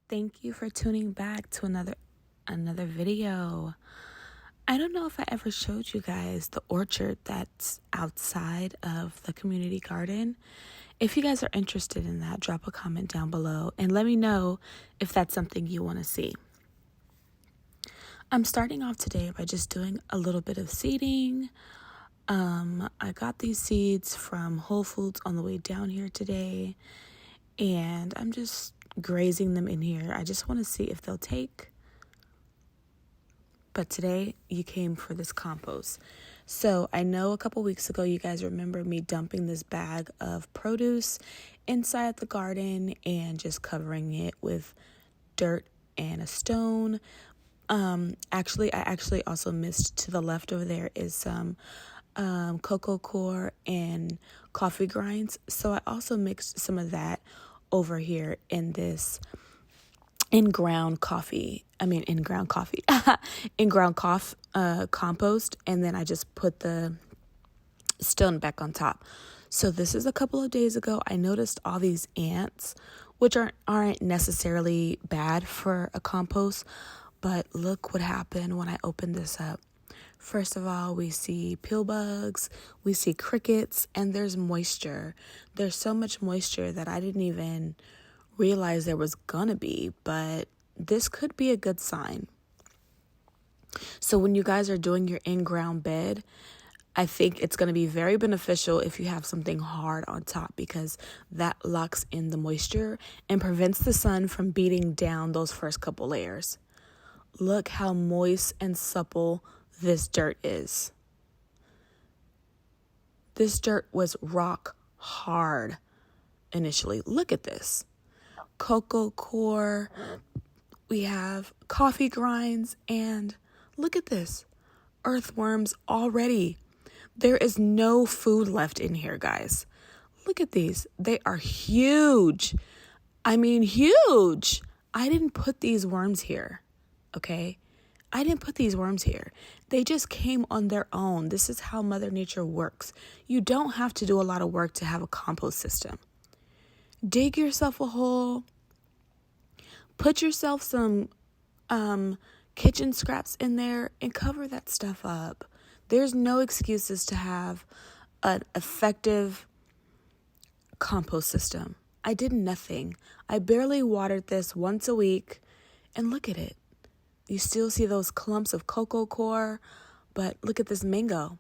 Thank you for tuning back to another video. I don't know if I ever showed you guys the orchard that's outside of the community garden. If you guys are interested in that, drop a comment down below and let me know if that's something you want to see. I'm starting off today by just doing a little bit of seeding. I got these seeds from Whole Foods on the way down here today, and I'm just grazing them in here. I just want to see if they'll take. But today you came for this compost. So I know a couple weeks ago you guys remember me dumping this bag of produce inside the garden and just covering it with dirt and a stone. I actually also missed, to the left over there is some cocoa core and coffee grinds. So I also mixed some of that over here in this Inground compost, and then I just put the stone back on top. So this is a couple of days ago. I noticed all these ants, which aren't necessarily bad for a compost, but look what happened when I opened this up. First of all, we see pill bugs, we see crickets, and there's moisture. There's so much moisture that I didn't even realize there was gonna be, but this could be a good sign. So when you guys are doing your in-ground bed, I think it's going to be very beneficial if you have something hard on top, because that locks in the moisture and prevents the sun from beating down those first couple layers. Look how moist and supple this dirt is. This dirt was rock hard initially. Look at this. Cocoa core, we have coffee grinds, and look at this. Earthworms already. There is no food left in here, guys. Look at these. They are huge. I mean, huge. I didn't put these worms here, okay? I didn't put these worms here. They just came on their own. This is how Mother Nature works. You don't have to do a lot of work to have a compost system. Dig yourself a hole. Put yourself some kitchen scraps in there and cover that stuff up. There's no excuses to have an effective compost system. I did nothing. I barely watered this once a week, and look at it. You still see those clumps of cocoa core, but look at this mango.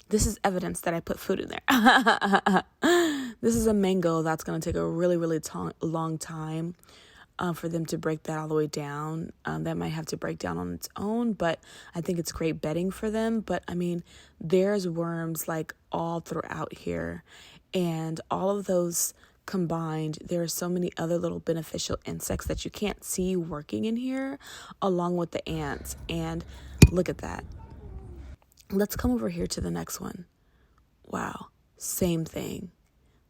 This is evidence that I put food in there. This is a mango that's going to take a really, really long time for them to break that all the way down. That might have to break down on its own, but I think it's great bedding for them. But I mean, there's worms like all throughout here, and all of those combined, there are so many other little beneficial insects that you can't see working in here, along with the ants. And look at that. Let's come over here to the next one. Wow, same thing.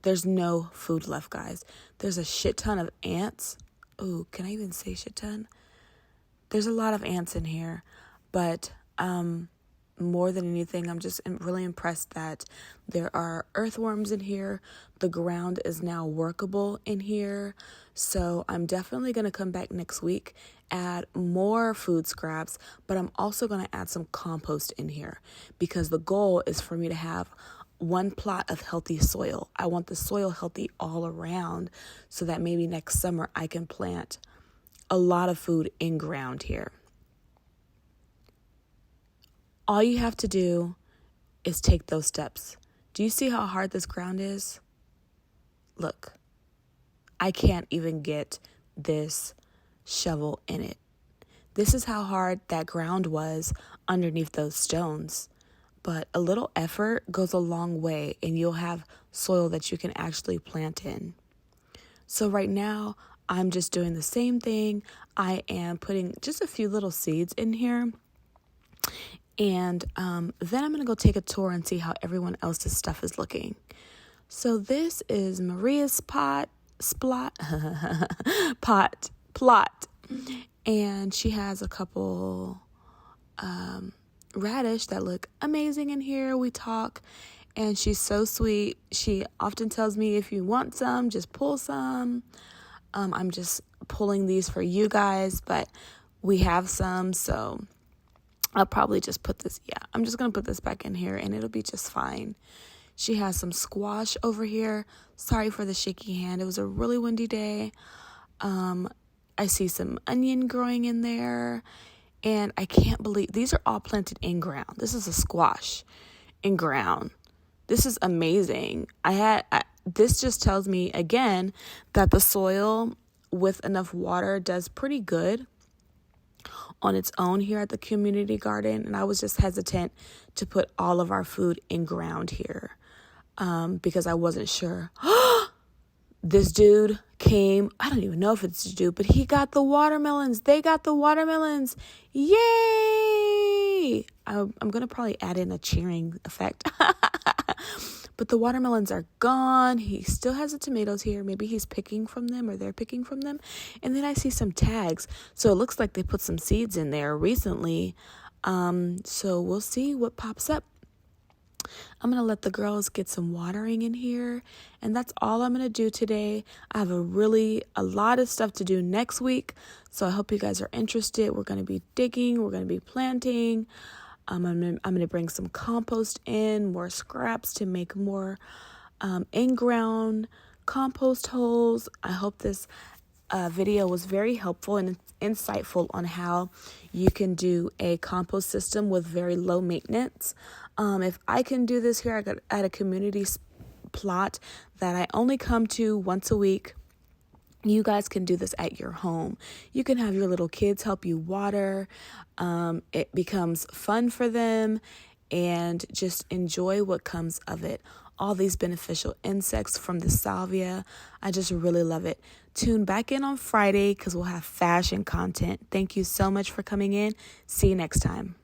There's no food left, guys. There's a shit ton of ants. Ooh, can I even say shit ton? There's a lot of ants in here, but more than anything, I'm just really impressed that there are earthworms in here. The ground is now workable in here. So I'm definitely going to come back next week, add more food scraps, but I'm also going to add some compost in here, because the goal is for me to have one plot of healthy soil. I want the soil healthy all around, so that maybe next summer I can plant a lot of food in ground here. All you have to do is take those steps. Do you see how hard this ground is? Look, I can't even get this shovel in it. This is how hard that ground was underneath those stones. But a little effort goes a long way, and you'll have soil that you can actually plant in. So right now, I'm just doing the same thing. I am putting just a few little seeds in here. And then I'm going to go take a tour and see how everyone else's stuff is looking. So this is Maria's plot. And she has a couple radish that look amazing in here. We talk, and she's so sweet. She often tells me, if you want some, just pull some. I'm just pulling these for you guys, but we have some, so I'll probably just put this, I'm just going to put this back in here and it'll be just fine. She has some squash over here. Sorry for the shaky hand. It was a really windy day. I see some onion growing in there, and I can't believe these are all planted in ground. This is a squash in ground. This is amazing. This just tells me again that the soil with enough water does pretty good on its own here at the community garden. And I was just hesitant to put all of our food in ground here because I wasn't sure. This dude came, I don't even know if it's a dude, but he got the watermelons. They got the watermelons. Yay! I'm going to probably add in a cheering effect. But the watermelons are gone. He still has the tomatoes here. Maybe he's picking from them or they're picking from them. And then I see some tags. So it looks like they put some seeds in there recently. So we'll see what pops up. I'm going to let the girls get some watering in here. And that's all I'm going to do today. I have a lot of stuff to do next week. So I hope you guys are interested. We're going to be digging. We're going to be planting. I'm going to bring some compost in, more scraps to make more in-ground compost holes. I hope this video was very helpful and insightful on how you can do a compost system with very low maintenance. If I can do this here at a community plot that I only come to once a week, you guys can do this at your home. You can have your little kids help you water. It becomes fun for them and just enjoy what comes of it. All these beneficial insects from the salvia. I just really love it. Tune back in on Friday because we'll have fashion content. Thank you so much for coming in. See you next time.